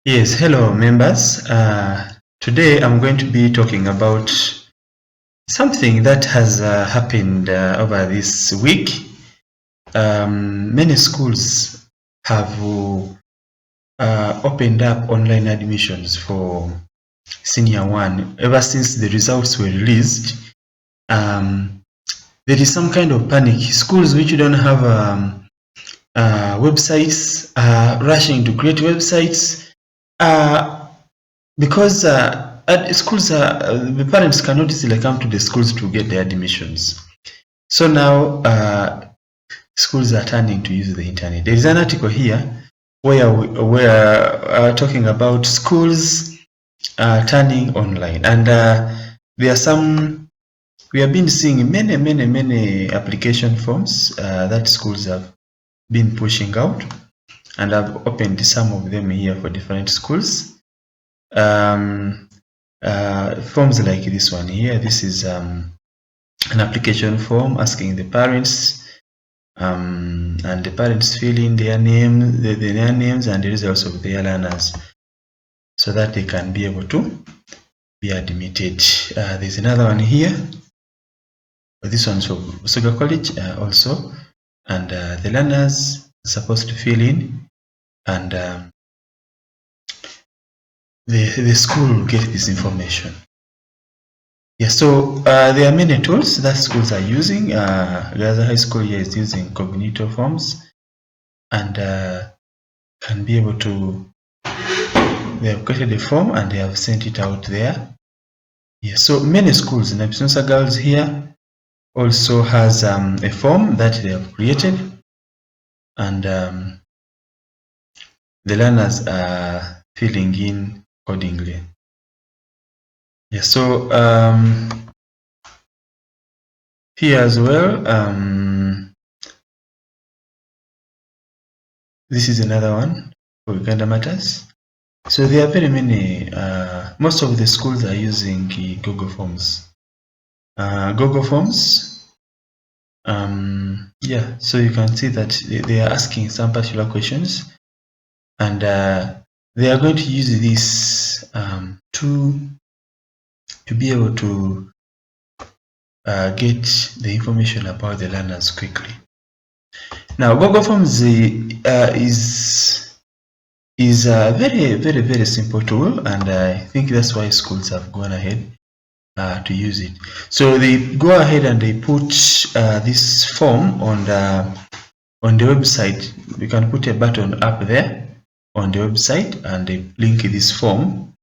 Yes, hello members. Today I'm going to be talking about something that has happened over this week. Many schools have opened up online admissions for Senior 1. Ever since the results were released, there is some kind of panic. Schools which don't have websites are rushing to create websites. Because at schools, the parents cannot easily come to the schools to get their admissions. So now schools are turning to use the internet. There is an article here where we are talking about schools turning online, and there are some. We have been seeing many application forms that schools have been pushing out, and I've opened some of them here for different schools. Forms like this one here. This is an application form asking the parents, and the parents fill in their name, their names and the results of their learners, so that they can be able to be admitted. There's another one here. This one's for Trinity College also, and the learners are supposed to fill in, and the school will get this information. Yes, so there are many tools that schools are using. Gaza High School here is using Cognito Forms, and can be able to, they have created a form and they have sent it out there. Yes, so many schools, Napisonsa Girls here also has a form that they have created, and the learners are filling in accordingly. Yes, so here as well, this is another one for Uganda Matters. So there are very many, most of the schools are using Google Forms. Google Forms, yeah, so you can see that they are asking some particular questions, and they are going to use this to be able to get the information about the learners quickly. Now, Google Forms is a very simple tool, and I think that's why schools have gone ahead to use it. So they go ahead and they put this form on the website. You can put a button up there on the website and they link this form,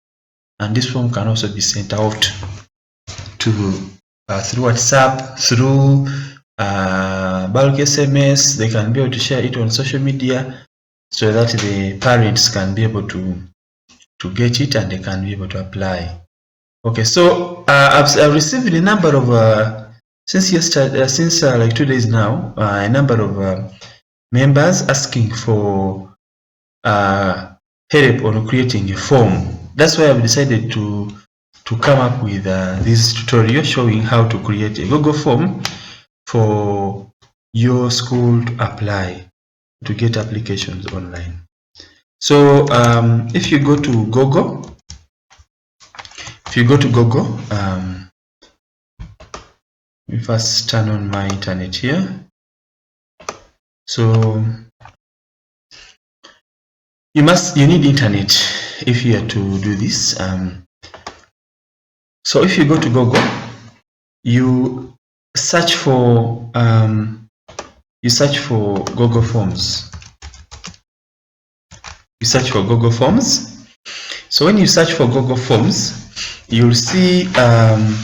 and this form can also be sent out to through WhatsApp, through bulk SMS. They can be able to share it on social media, so that the parents can be able to get it and they can be able to apply. Okay, so I've received a number of since yesterday, since like 2 days now, a number of members asking for help on creating a form. That's why I've decided to come up with this tutorial showing how to create a Google form for your school to apply to get applications online. So if you go to Google, we first turn on my internet here. So you need internet if you are to do this. So if you go to Google, you search for Google Forms. You search for Google Forms. So when you search for Google Forms, you'll see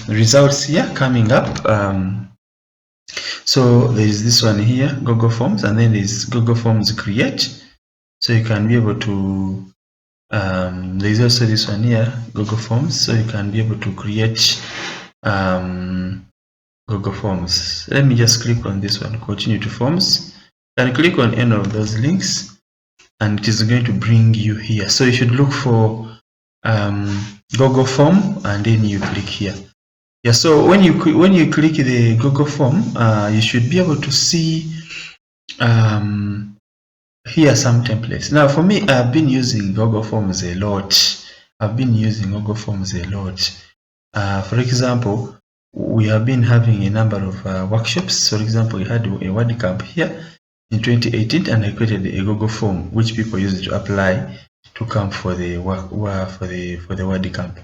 results here coming up. So there is this one here, Google Forms, and then there's Google Forms Create. So you can be able to, there's also this one here, Google Forms, so you can be able to create Google Forms. Let me just click on this one, continue to forms, and click on any of those links, and it is going to bring you here. So you should look for Google Form, and then you click here. Yeah, so when you click the Google Form, you should be able to see here are some templates. Now for me, I've been using Google Forms a lot. For example, we have been having a number of workshops. For example, we had a word camp here in 2018, and I created a Google form which people used to apply to come for the word camp.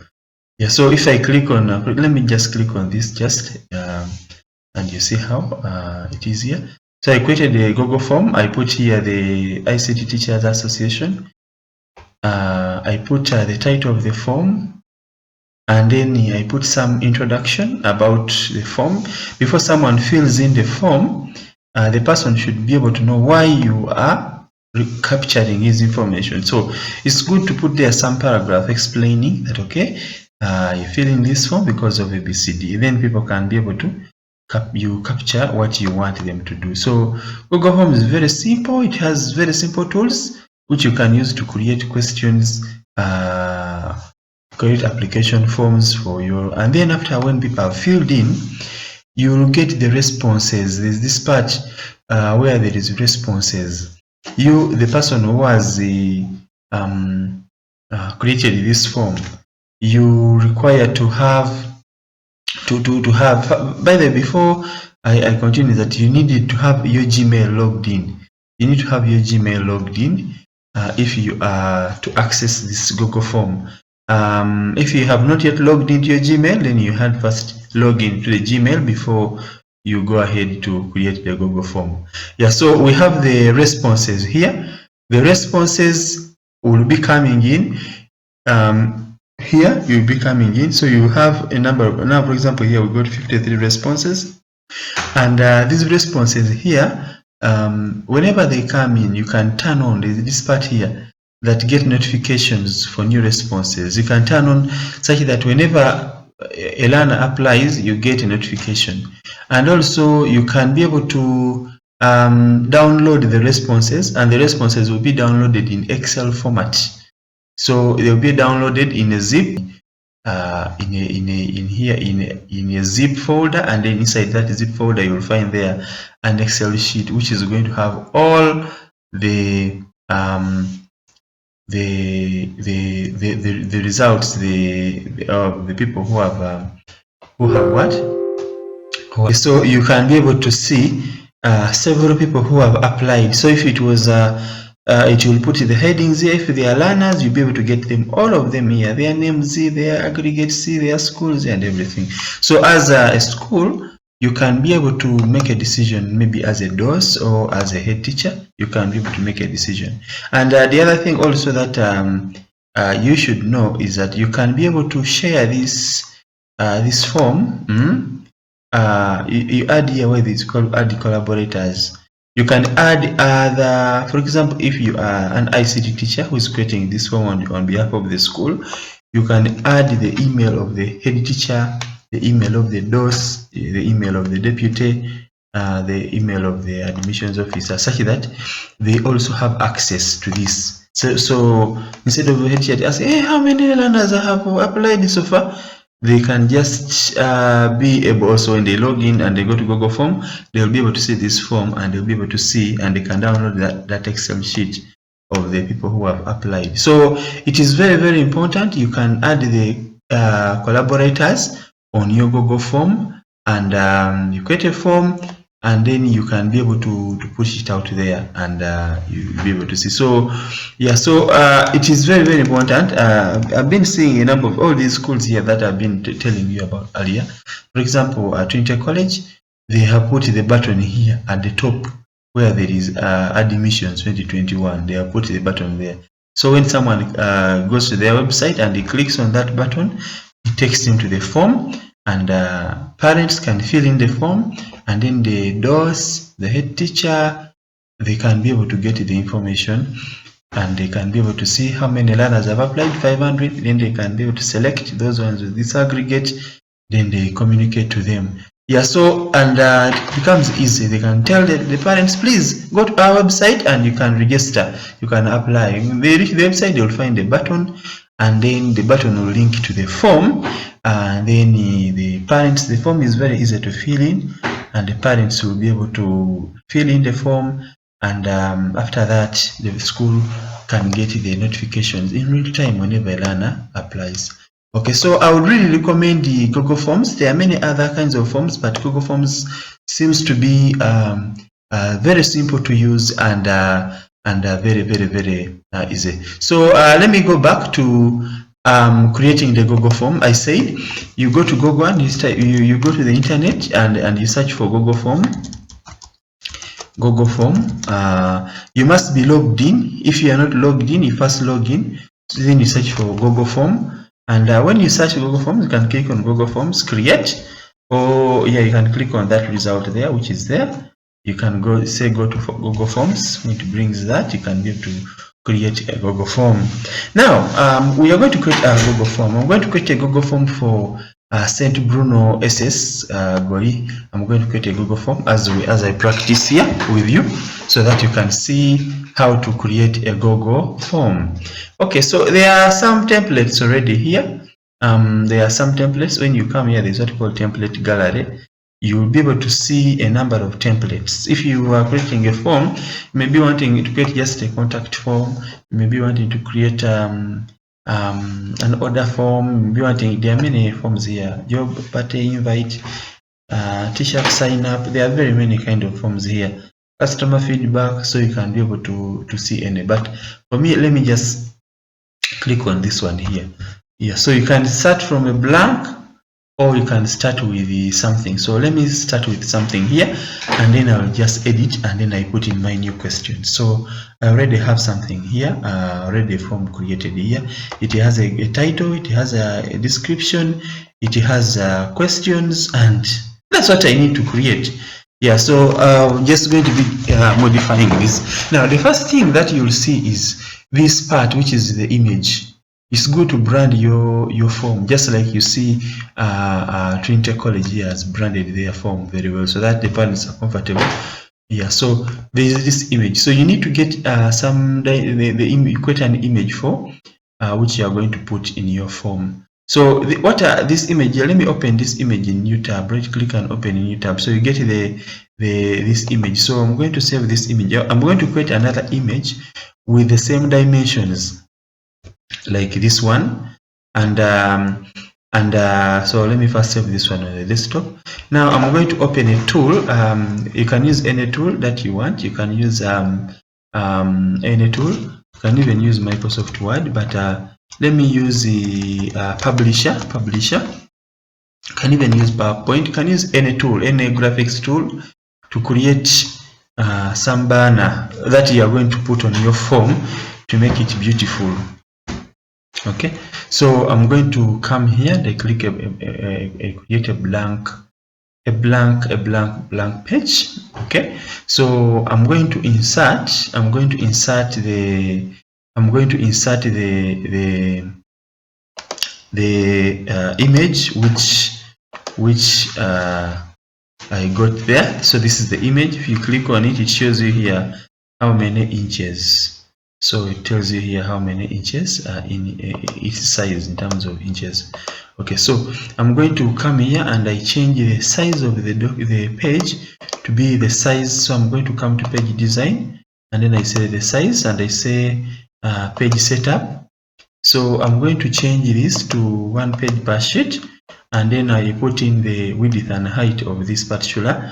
Yeah, so if I click on, let me just click on this and you see how it is here. So I created a Google form. I put here the ICT Teachers Association. I put the title of the form, and then I put some introduction about the form. Before someone fills in the form, the person should be able to know why you are capturing his information. So it's good to put there some paragraph explaining that, okay, you fill in this form because of ABCD. Then people can be able to capture what you want them to do. So Google Form is very simple. It has very simple tools which you can use to create questions, create application forms for your, and then after when people have filled in, you will get the responses. There's this part where there is responses. You, the person who has created this form, you require to have by the way, before I continue, that you needed to have your Gmail logged in. You need to have your Gmail logged in if you are to access this Google form. If you have not yet logged into your Gmail, then you had first log into the Gmail before you go ahead to create the Google form. Yeah, so we have the responses here. The responses will be coming in. Here you'll be coming in, so you have a number of, now for example here we got 53 responses, and these responses here, whenever they come in, you can turn on this part here that get notifications for new responses. You can turn on such that whenever a learner applies, you get a notification. And also you can be able to download the responses, and the responses will be downloaded in Excel format. So they'll be downloaded in a zip, in a zip folder, and then inside that zip folder you'll find there an Excel sheet which is going to have all the results, the people who have what. So you can be able to see several people who have applied. So if it was it will put the headings here. If they are learners, you'll be able to get them, all of them here, their names, their aggregates, their schools, and everything. So as a school, you can be able to make a decision, maybe as a DOS or as a head teacher, you can be able to make a decision. And the other thing also that you should know is that you can be able to share this form. You add here where it's called add collaborators. You can add other, for example, if you are an ICT teacher who is creating this form on behalf of the school, you can add the email of the head teacher, the email of the DOS, the email of the deputy, the email of the admissions officer, such that they also have access to this. So instead of the head teacher asking, hey, how many learners have applied so far? They can just be able, also when they log in and they go to Google Form, they'll be able to see this form, and they'll be able to see, and they can download that Excel sheet of the people who have applied. So it is very, very important. You can add the collaborators on your Google Form, and you create a form, and then you can be able to push it out there, and you'll be able to see. So yeah, so it is very, very important. I've been seeing a number of all these schools here that I've been telling you about earlier. For example, at Trinity College, they have put the button here at the top where there is admissions 2021. They have put the button there. So when someone goes to their website and he clicks on that button, it takes him to the form, and parents can fill in the form, and then the DOS, the head teacher, they can be able to get the information, and they can be able to see how many learners have applied, 500. Then they can be able to select those ones with this aggregate, then they communicate to them. Yeah, so, and it becomes easy. They can tell the parents, please go to our website and you can register, you can apply. When they reach the website, they will find a button, and then the button will link to the form, and then the parents, the form is very easy to fill in, and the parents will be able to fill in the form, and after that the school can get the notifications in real time whenever a learner applies. Okay, so I would really recommend the Google Forms. There are many other kinds of forms, but Google Forms seems to be very simple to use and very easy. So let me go back to creating the Google form. I said you go to Google and you go to the internet and you search for Google form. You must be logged in. If you are not logged in, you first log in. So then you search for Google form, and when you search Google Forms, you can click on Google Forms create, or yeah, you can click on that result there, which is there. You can go to Google Forms, which brings that. You can be able to create a Google form. Now we are going to create a Google form. I'm going to create a Google form for St. Bruno SS Gori. I'm going to create a Google form as I practice here with you, so that you can see how to create a Google form. Okay, so there are some templates already here. There are some templates. When you come here, there's what called template gallery. You will be able to see a number of templates. If you are creating a form, you may be wanting to create just a contact form, you may be wanting to create an order form, there are many forms here: job party invite, t-shirt sign up. There are very many kind of forms here. Customer feedback, so you can be able to see any. But for me, let me just click on this one here. Yeah, so you can start from a blank, or you can start with something. So let me start with something here, and then I'll just edit, and then I put in my new question. So I already have something here, already a form created here. It has a title, it has a description, it has questions, and that's what I need to create. Yeah, so I'm just going to be modifying this. Now, the first thing that you'll see is this part, which is the image. It's good to brand your form, just like you see Trinity College here has branded their form very well, so that the parents are comfortable. Yeah, so there is this image. So you need to get create an image for which you are going to put in your form. So this image here? Let me open this image in new tab. Right click and open in new tab. So you get this image. So I'm going to save this image. I'm going to create another image with the same dimensions like this one, and so let me first save this one on the desktop. Now I'm going to open a tool. You can use any tool that you want. You can use any tool. You can even use Microsoft Word, but let me use the publisher. You can even use PowerPoint. You can use any tool, any graphics tool, to create some banner that you are going to put on your form to make it beautiful. Okay, so I'm going to come here and I click create a blank page. Okay, so I'm going to insert the image which I got there. So this is the image. If you click on it, it shows you here how many inches. So it tells you here how many inches in each size in terms of inches. Okay, so I'm going to come here and I change the size of the page to be the size. So I'm going to come to page design, and then I say the size, and I say page setup. So I'm going to change this to 1 page per sheet, and then I put in the width and height of this particular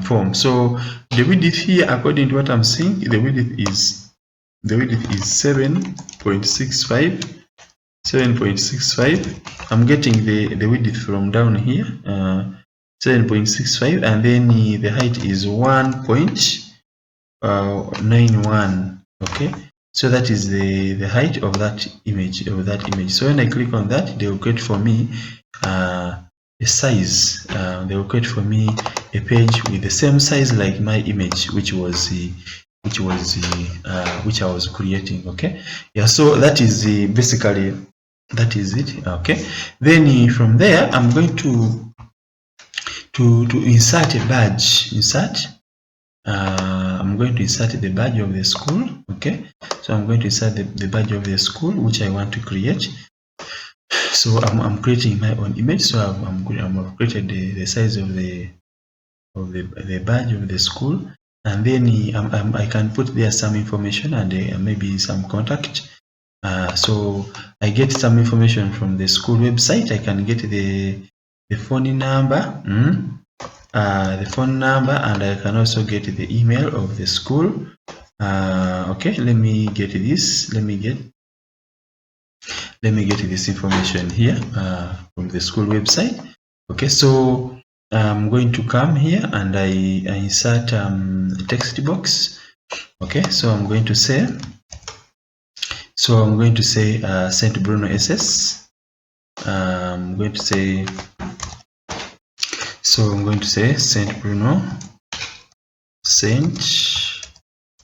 form. So the width here, according to what I'm seeing, the width is 7.65. I'm getting the width from down here, 7.65, and then the height is 1.91. okay, so that is the height of that image. So when I click on that, they will create for me a size. They will create for me a page with the same size like my image, which I was creating. Okay, yeah, so that is basically that is it. Okay, then from there I'm going to insert a badge. I'm going to insert the badge of the school. Okay, so I'm going to insert the badge of the school which I want to create. So I'm creating my own image. So I've created the size of the badge of the school. and then I can put there some information and maybe some contact. So I get some information from the school website. I can get the phone number, the phone number, and I can also get the email of the school. Okay, let me get this. Let me get this information here from the school website. Okay, so I'm going to come here and I insert a text box. Okay, so I'm going to say St. Bruno SS. I'm going to say St.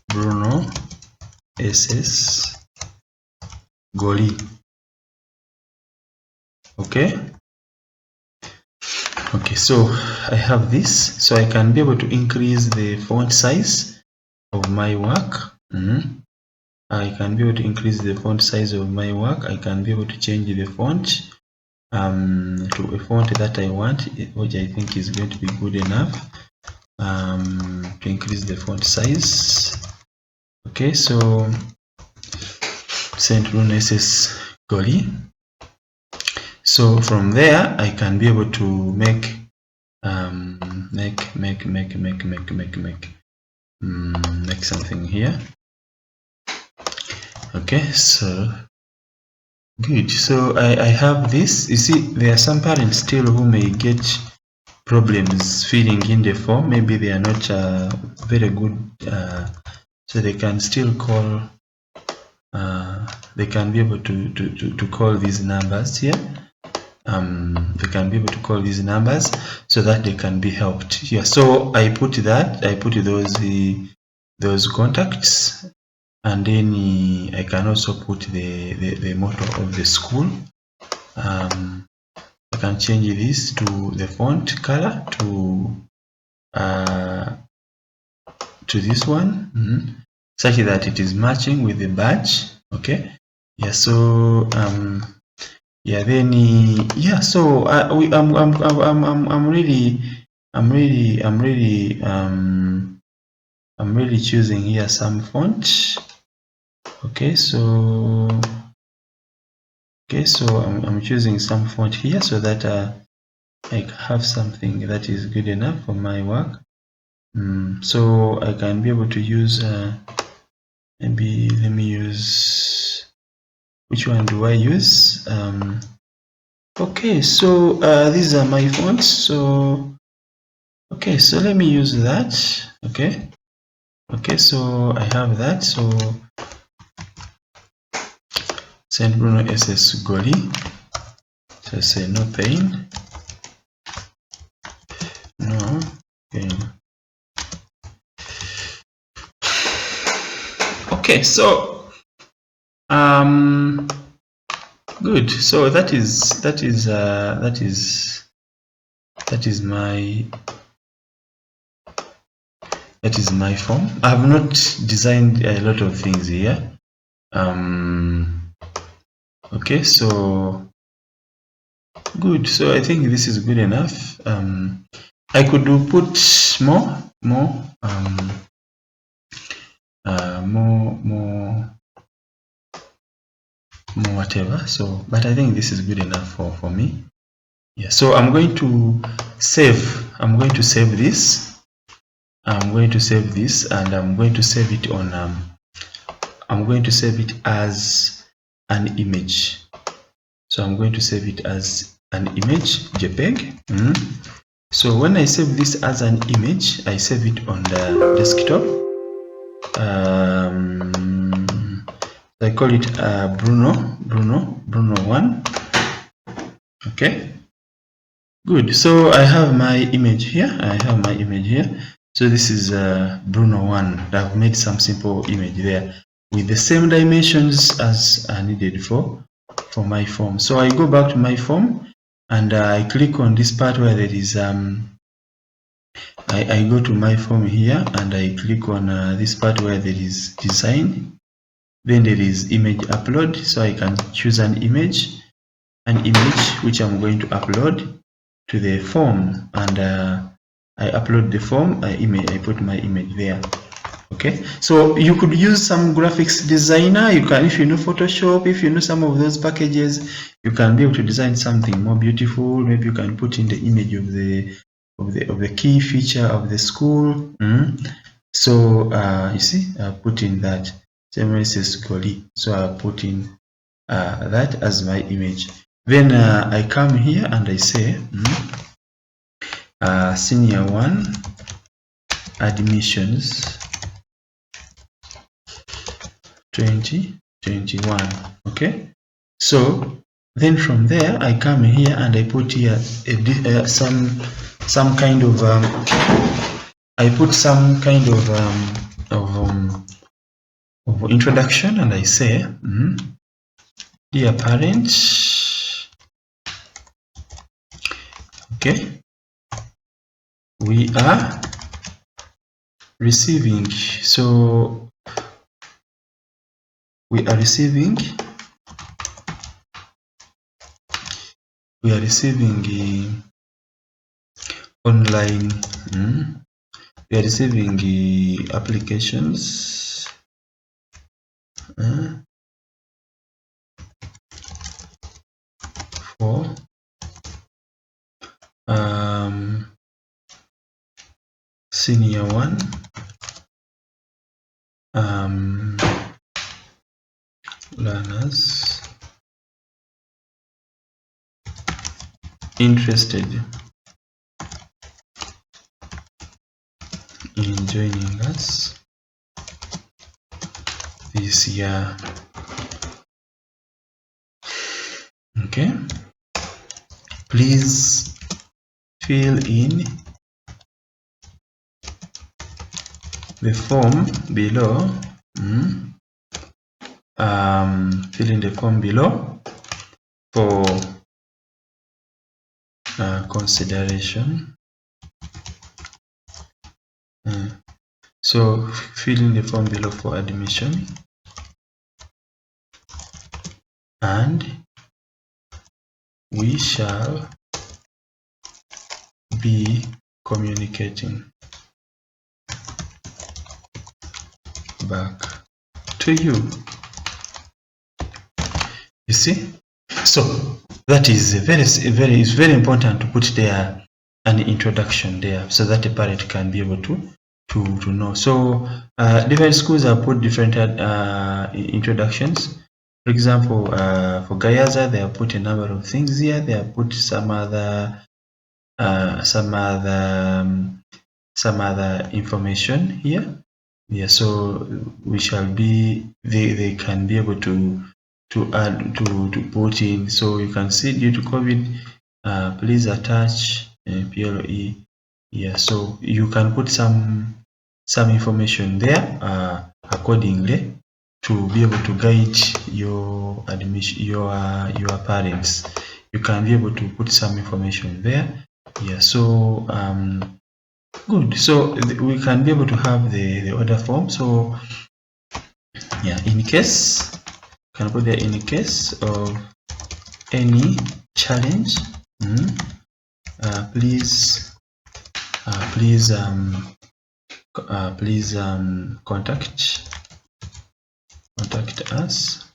Bruno SS Goli. Okay, so I have this, so I can be able to increase the font size of my work. I can be able to increase the font size of my work. I can be able to change the font to a font that I want, which I think is going to be good enough to increase the font size. Okay, so St. Bruno SS Goli. So from there I can be able to make something here. Okay, so good. So I have this. You see, there are some parents still who may get problems filling in the form. Maybe they are not very good, so they can still call. They can be able to call these numbers here. They can be able to call these numbers so that they can be helped here. So I put that. I put those contacts. And then I can also put the motto of the school. I can change this to the font color to this one, such that it is matching with the badge. Okay, yeah. So yeah, then yeah. So I'm really choosing here some font. Okay, so I'm choosing some font here so that I have something that is good enough for my work. So I can be able to use maybe let me use, which one do I use? Okay, so these are my fonts. So okay, so let me use that. Okay, so I have that. So St. Bruno SS Goli. So say no pain. No pain. Okay, so good. So that is my form. I have not designed a lot of things here. Okay, so good. So I think this is good enough. I could put more whatever. So, but I think this is good enough for me. Yeah. So I'm going to save. I'm going to save this. I'm going to save this, and I'm going to save it on. I'm going to save it as an image. So I'm going to save it as an image, JPEG. So when I save this as an image, I save it on the desktop. I call it Bruno 1. Okay, good. So I have my image here. So this is Bruno 1. I've made some simple image there with the same dimensions as needed for my form. So I go back to my form and I click on this part where there is I go to my form here and I click on this part where there is design. Then there is image upload. So I can choose an image which I'm going to upload to the form, and I upload the form, I put my image there. Okay, so you could use some graphics designer. You can, if you know Photoshop, if you know some of those packages, you can be able to design something more beautiful. Maybe you can put in the image of the key feature of the school. So you see, I put in that. Same way says Goli. So I put in that as my image. Then I come here and I say senior 1 admissions 2021. Okay, so then from there I come here and I put here some kind of I put some kind of introduction, and I say dear parents, okay, we are receiving, so we are receiving online we are receiving applications for senior 1 learners interested in joining us this year. Okay, please fill in the form below. Fill in the form below for consideration. So fill in the form below for admission, and we shall be communicating back to you. You see, so that is it's very important to put there an introduction there, so that a parent can be able to know. So different schools have put different introductions. For example, for Gayaza, they have put a number of things here. They have put some other information here. Yeah, so we shall be, they can be able to add to put in. So you can see, due to COVID, please attach PLE. Yeah, so you can put some information there accordingly to be able to guide your admission, your parents. You can be able to put some information there. Yeah, so good. So we can be able to have the order form. So yeah, in case, can put there, in case of any challenge, please contact us,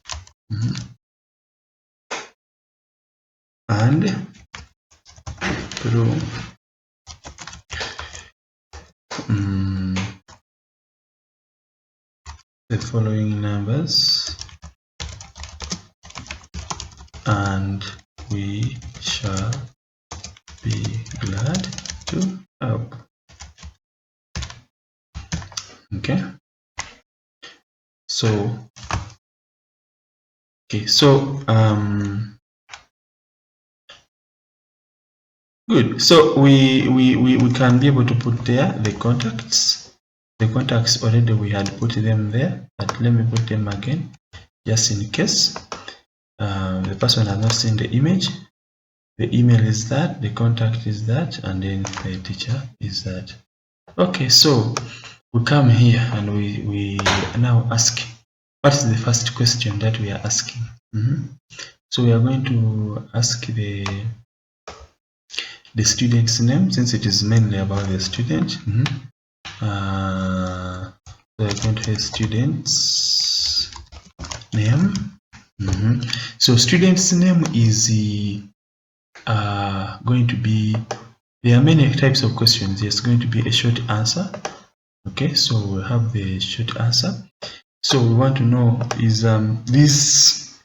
and through the following numbers, and we shall be glad to help. Okay, so good. So we can be able to put there the contacts. The contacts already we had put them there, but let me put them again just in case the person has not seen the image. The email is that, the contact is that, and then the teacher is that. Okay, so we come here and we now ask, what is the first question that we are asking? So we are going to ask the the student's name, since it is mainly about the student. So we're going to have student's name. So student's name is going to be, there are many types of questions. There's going to be a short answer. Okay, so we have the short answer. So we want to know is this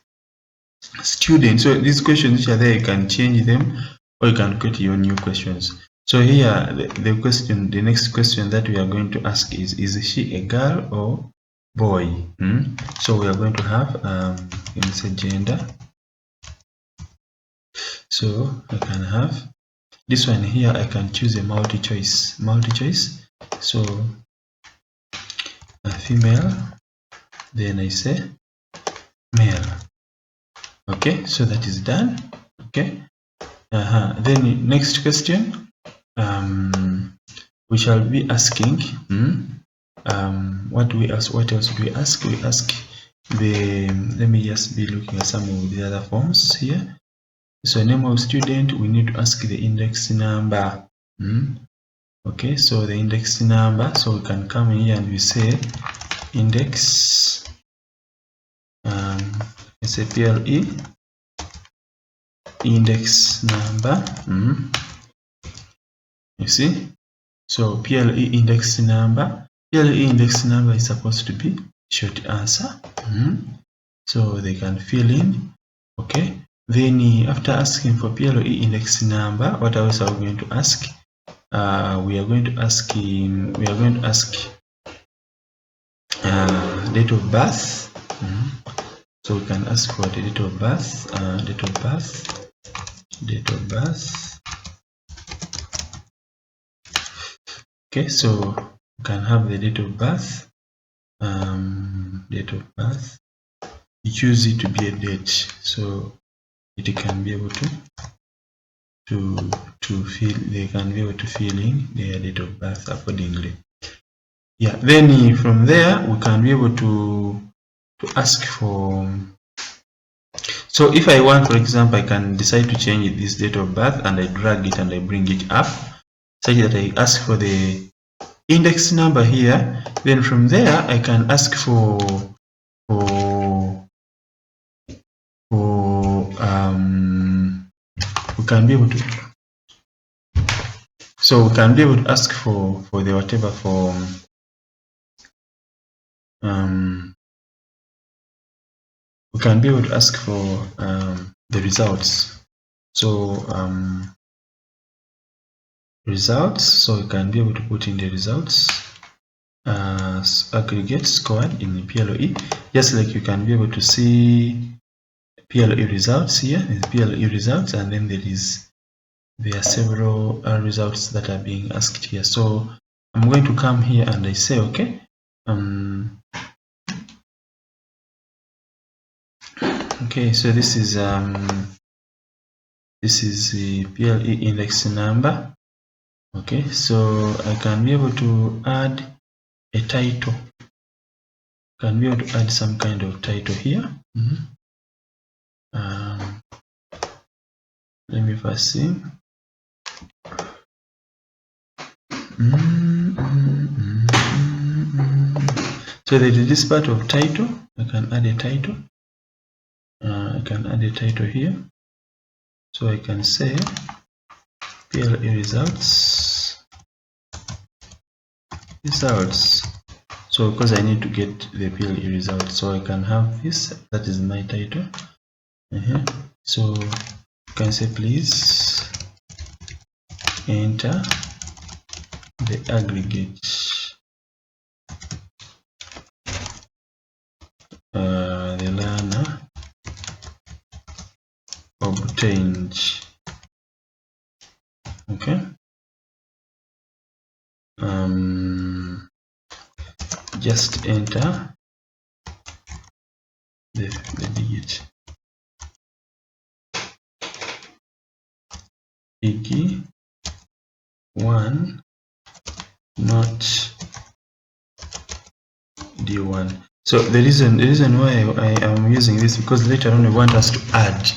student, so these questions which are there, you can change them or you can create your new questions. So here the question, the next question that we are going to ask is she a girl or boy? So we are going to have let me say gender. So I can have this one here, I can choose a multi-choice. So a female, then I say male. Okay, so that is done. Okay, then next question, we shall be asking what else do we ask? We ask the, let me just be looking at some of the other forms here. So name of student, we need to ask the index number. Okay, so the index number, so we can come here and we say index, let's say PLE index number. You see, so PLE index number, is supposed to be short answer. So they can fill in. Okay, then after asking for PLE index number, what else are we going to ask? We are going to ask date of birth. So we can ask for the date of birth, date of birth. Okay, so we can have the date of birth, You choose it to be a date, so it can be able to fill, they can be able to fill in their date of birth accordingly. Yeah, then from there we can be able to ask for, so if I want, for example, I can decide to change this date of birth and I drag it and I bring it up such that I ask for the index number here. Then from there I can ask for we can be able to, so we can be able to ask for the whatever for we can be able to ask for the results. So results, so we can be able to put in the results aggregate scored in the PLE, just like you can be able to see PLE results here. Is PLE results, and then there are several results that are being asked here. So I'm going to come here and I say okay, okay, so this is the PLE index number. Okay, so I can be able to add a title. Can be able to add some kind of title here. Let me first see. So there is this part of title. I can add a title. I can add a title here. So I can say PLE results. So because I need to get the PLE results, so I can have this. That is my title. So you can say please enter the aggregate the learner obtained. Okay, just enter the digit e.g. 1 not D1. So the reason why I am using this, because later on we want us to add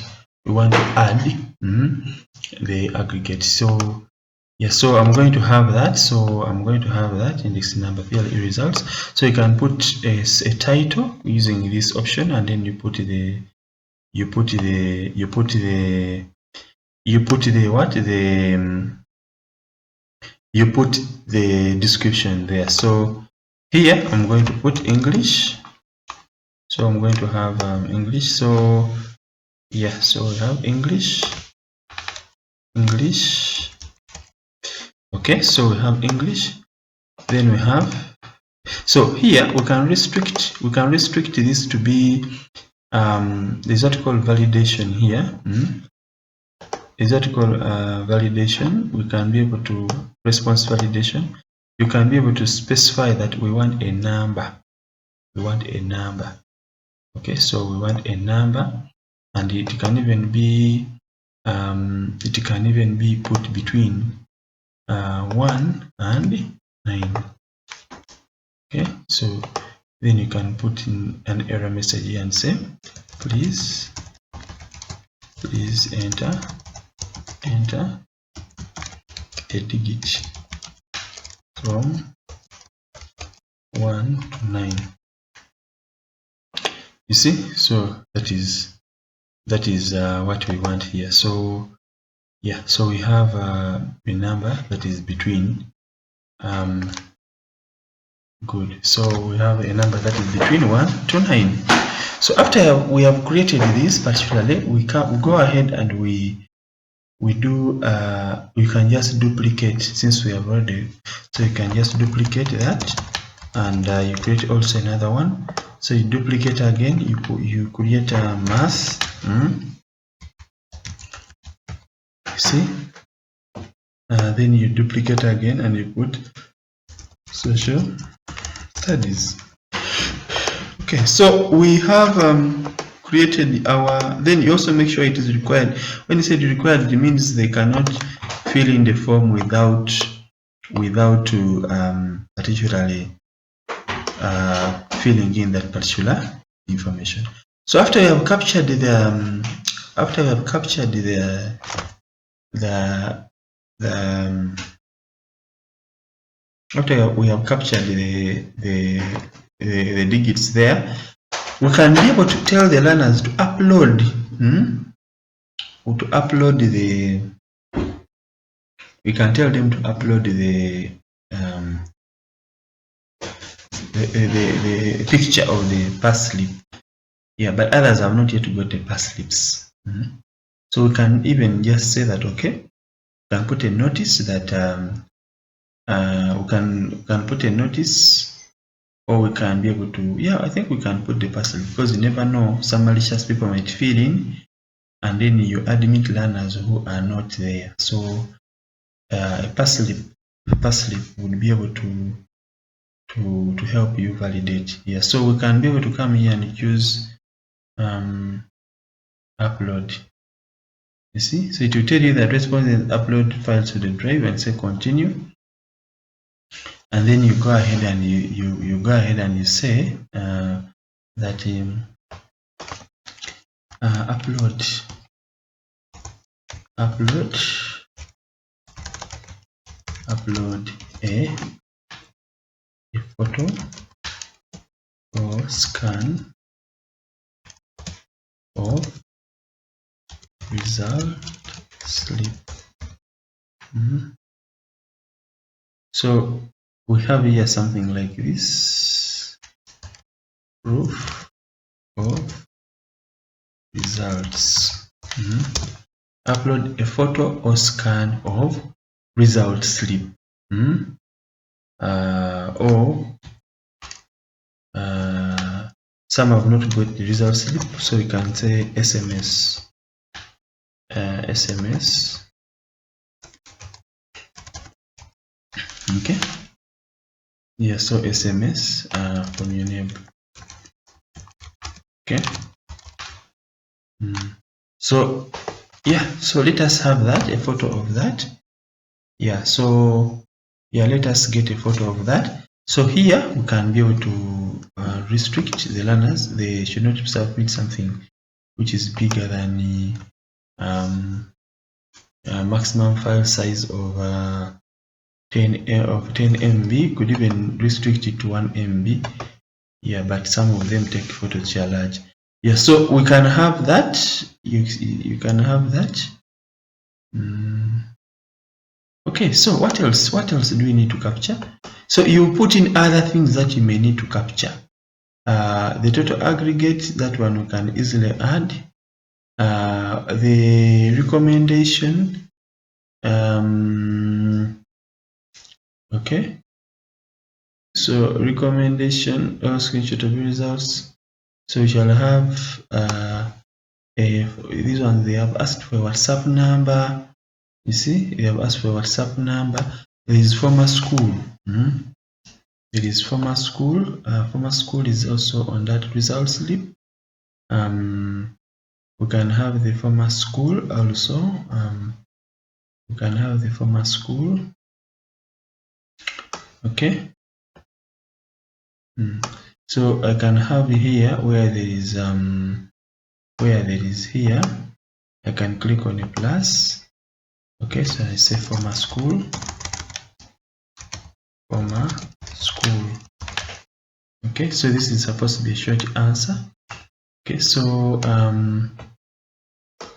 we want to add the aggregate. So yeah, so I'm going to have that. So I'm going to have that index number PLE results. So you can put a title using this option, and then you put the description there. So here I'm going to put English. So I'm going to have English. So yeah, so we have English. Okay, so we have English. Then we have, so here we can restrict this to be there's what called validation here. Is what called validation. We can be able to response validation. You can be able to specify that we want a number. Okay, so we want a number, and it can even be put between 1 and 9. Okay, so then you can put in an error message here and say, please enter a digit from 1 to 9. You see, so that is what we want here. So yeah, so we have a number that is between good. So we have a number that is between 1 to 9. So after we have created this particularly, we go ahead and we do we can just duplicate, since we have already, so you can just duplicate that, and you create also another one. So you duplicate again, you create a math. See, then you duplicate again and you put social studies. Okay, so we have created our, then you also make sure it is required. When you said required, it means they cannot fill in the form without particularly filling in that particular information. So after we have captured the after we have captured the digits there, we can be able to tell the learners to upload we can tell them to upload the picture of the pass slip. Yeah, but others have not yet got the pass slips. So we can even just say that, okay, we can put a notice that we can put a notice, or we can be able to, yeah, I think we can put the pass slip, because you never know, some malicious people might fill in and then you admit learners who are not there. So a pass slip would be able to help you validate. Yeah, so we can be able to come here and choose upload. You see, so it will tell you that response is upload files to the drive, and say continue, and then you go ahead and you go ahead and you say that upload a photo or scan of result slip. So we have here something like this: proof of results. Upload a photo or scan of result slip. Or some have not got the result slip, so we can say SMS. Okay, yeah, so SMS from UNEB. Okay, so yeah, so let us have that, a photo of that. Yeah, so yeah, let us get a photo of that. So here we can be able to restrict the learners. They should not submit something which is bigger than maximum file size of 10 MB, could even restrict it to 1 MB. Yeah, but some of them take photos which are large. Yeah, so we can have that. You can have that. Okay, so what else? What else do we need to capture? So you put in other things that you may need to capture. The total aggregate, that one we can easily add. The recommendation. Okay. So recommendation or screenshot of results. So we shall have these ones. They have asked for a WhatsApp number. You see, they have asked for a WhatsApp number. There is former school. There is former school. Former school is also on that result slip. We can have the former school also. We can have the former school. Okay. So I can have here where there is here, I can click on a plus. Okay, so I say former school. Former school. Okay, so this is supposed to be a short answer. Okay, so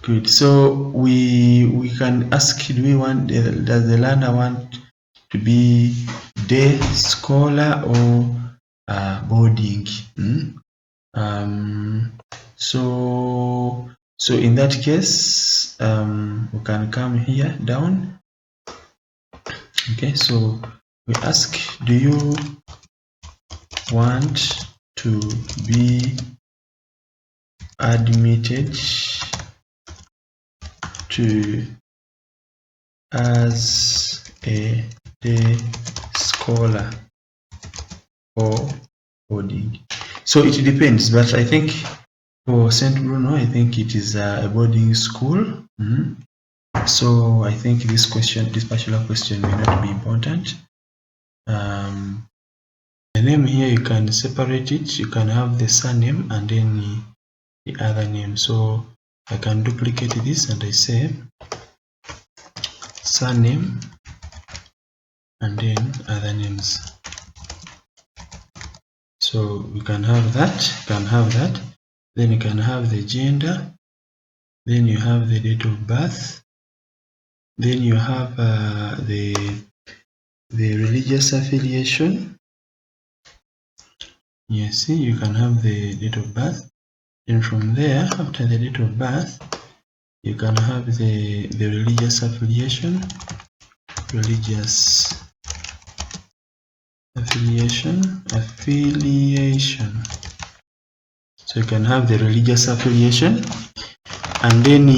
good. So we can ask, do we want, does the learner want to be day scholar or boarding? So in that case, we can come here down. Okay, so we ask, do you want to be admitted to as a day scholar or boarding? So it depends, but I think for St. Bruno, I think it is a boarding school. So I think this particular question may not be important. The name here, you can separate it. You can have the surname and then the other name. So I can duplicate this and I say surname and then other names. So we can have that. Then you can have the gender. Then you have the date of birth. Then you have the religious affiliation. Yes, see, you can have the date of birth. And from there, after the date of birth, you can have the religious affiliation. Affiliation. So you can have the religious affiliation, and then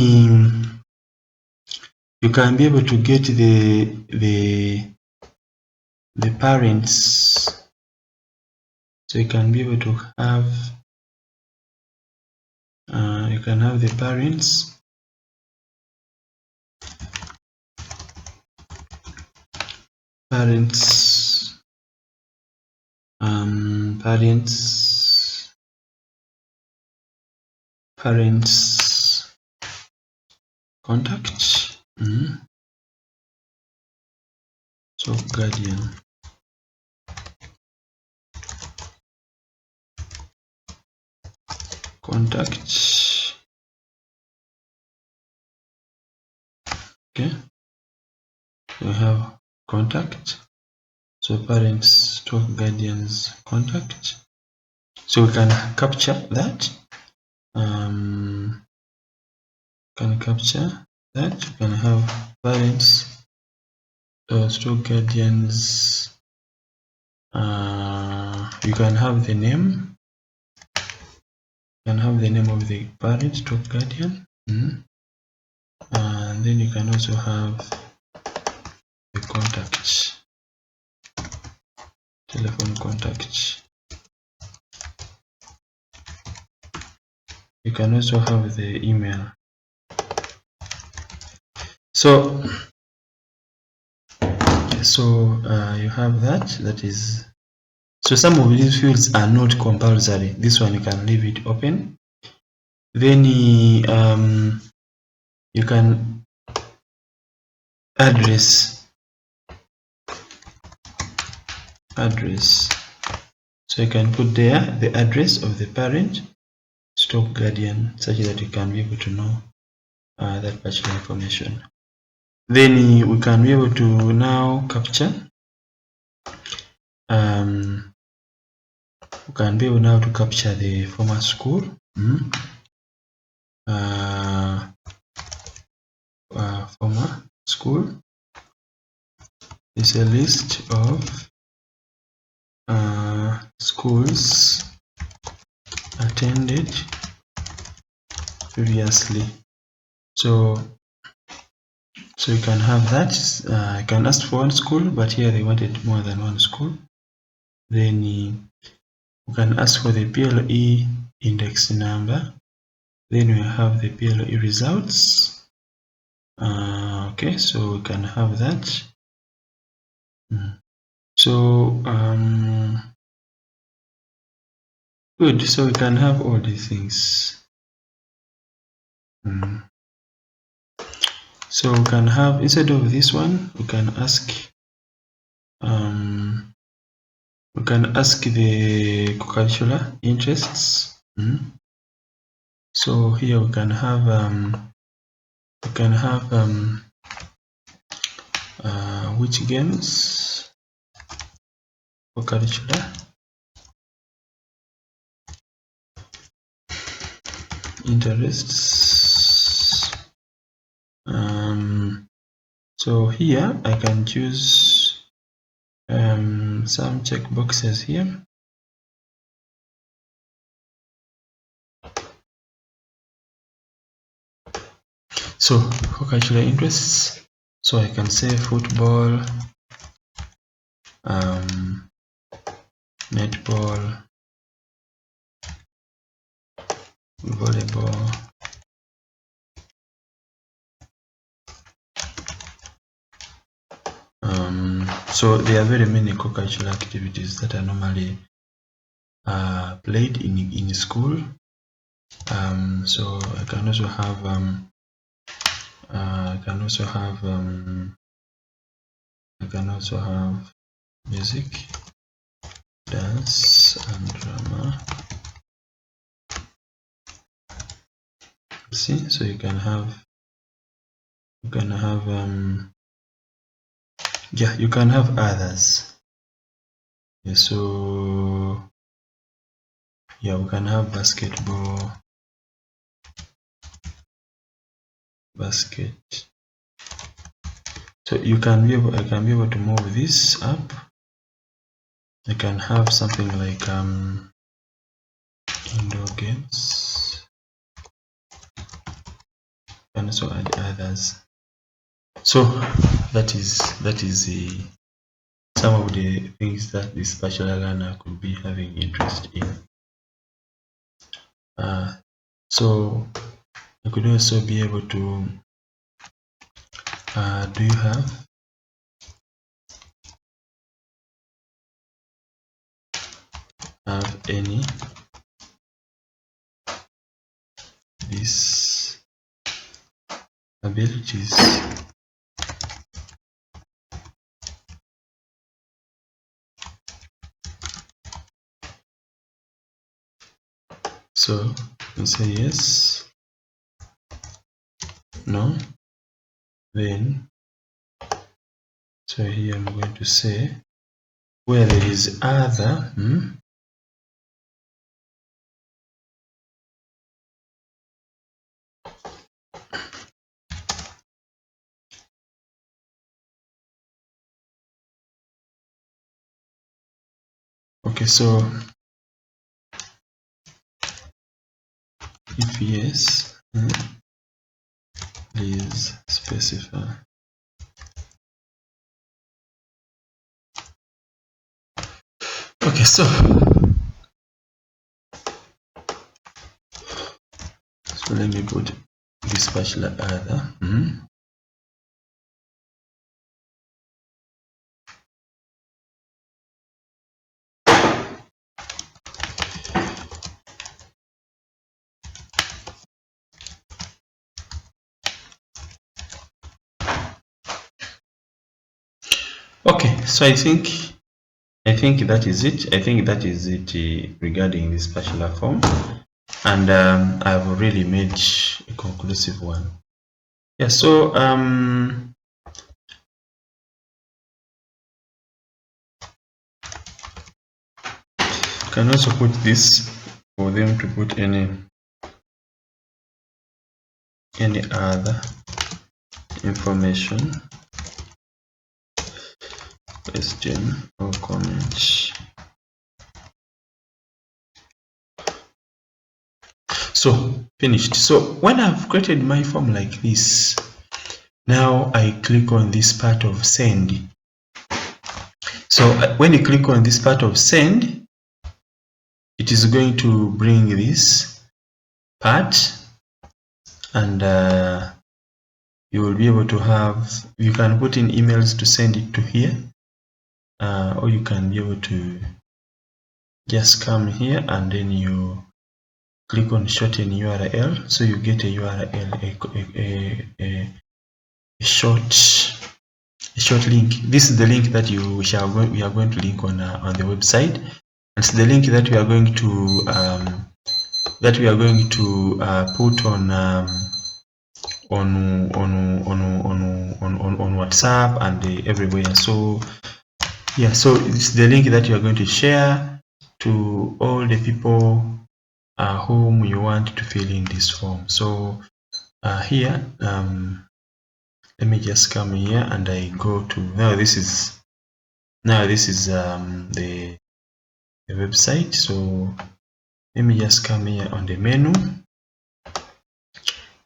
you can be able to get the parents. So you can be able to have you can have the parents. Parents contact. So guardian. Contact. Okay, we have contact. So parents talk guardians contact. So we can capture that. You can have parents stroke guardians. You can have the name. You can have the name of the parent stroke guardian. And then you can also have the contact, telephone contact. You can also have the email. So you have that is, so some of these fields are not compulsory. This one you can leave it open. Then you can address. So you can put there the address of the parent stroke guardian, such that you can be able to know that particular information. Then we can be able to now capture. We can be able now to capture the former school. Former school is a list of schools attended previously. So you can have that. You can ask for one school, but here they wanted more than one school. Then you can ask for the PLE index number. Then we have the PLE results. Okay, so we can have that. So good. So we can have all these things. So we can have, instead of this one, we can ask the co-curricular interests. So here we can have which games co-curricular interests. So here I can choose some check boxes here. So co-curricular interests, so I can say football, netball, volleyball, so there are very many co-curricular activities that are normally played in school. So I can also have music, dance, and drama. See, so you can have you can have others. Yeah, so yeah, we can have basketball, basket. So I can be able to move this up. I can have something like indoor games. And also add others. So that is some of the things that this bachelor learner could be having interest in. So you could also be able to do you have any these abilities? So you say yes, no, then so here I'm going to say where there is other okay, so if yes, please specify. Okay, so let me put this bachelor other. Okay, so I think that is it. I think that is it regarding this particular form, and I've really made a conclusive one. Yeah, so you can also put this for them to put any other information, question or comment. So finished. So when I've created my form like this, now I click on this part of send. So when you click on this part of send, it is going to bring this part, and you will be able to have, you can put in emails to send it to here, or you can be able to just come here and then you click on shorten URL, so you get a URL, a short link. This is the link that we are going to link on the website. It's the link that we are going to put on WhatsApp and everywhere. So yeah, so it's the link that you are going to share to all the people whom you want to fill in this form. So here, let me just come here and I go to, now this is the website. So let me just come here on the menu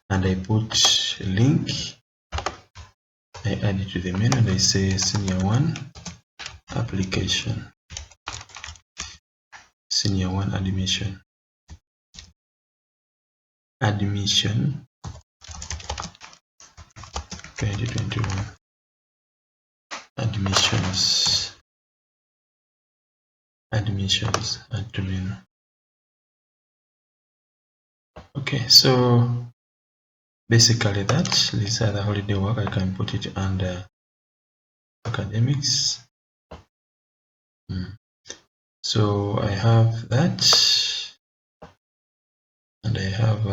and I put a link. I add it to the menu and I say senior 1 application, senior 1 admission 2021 admissions add to menu. Okay, so basically that these are the holiday work. I can put it under academics. So I have that, and I have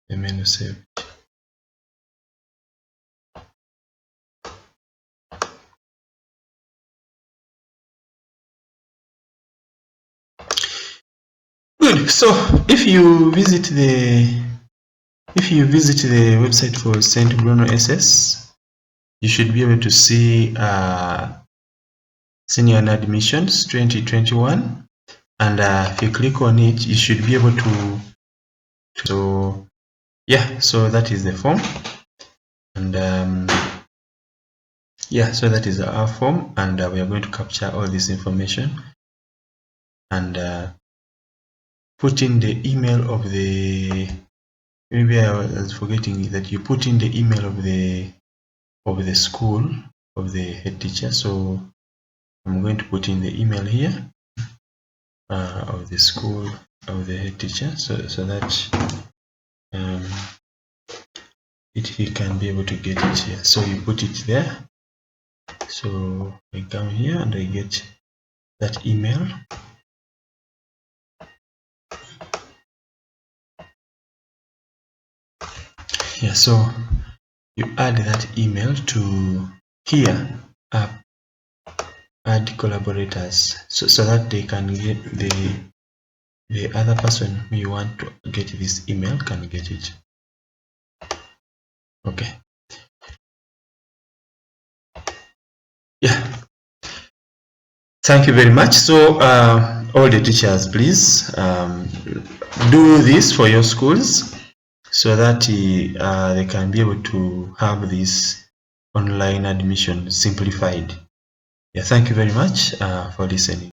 the menu saved. Good. So if you visit the website for St. Bruno SS, you should be able to see senior admissions 2021, and if you click on it, you should be able to. So yeah, so that is the form, and yeah, so that is our form, and we are going to capture all this information and put in the email of the, maybe I was forgetting that you put in the email of the school, of the head teacher. So I'm going to put in the email here of the school, of the head teacher, so that he can be able to get it here. So you put it there. So I come here and I get that email. Yeah, so you add that email to here, add collaborators, so that they can get the other person who you want to get this email can get it. Okay. Yeah. Thank you very much. So all the teachers, please do this for your schools so that they can be able to have this online admission simplified. Yeah, thank you very much for listening.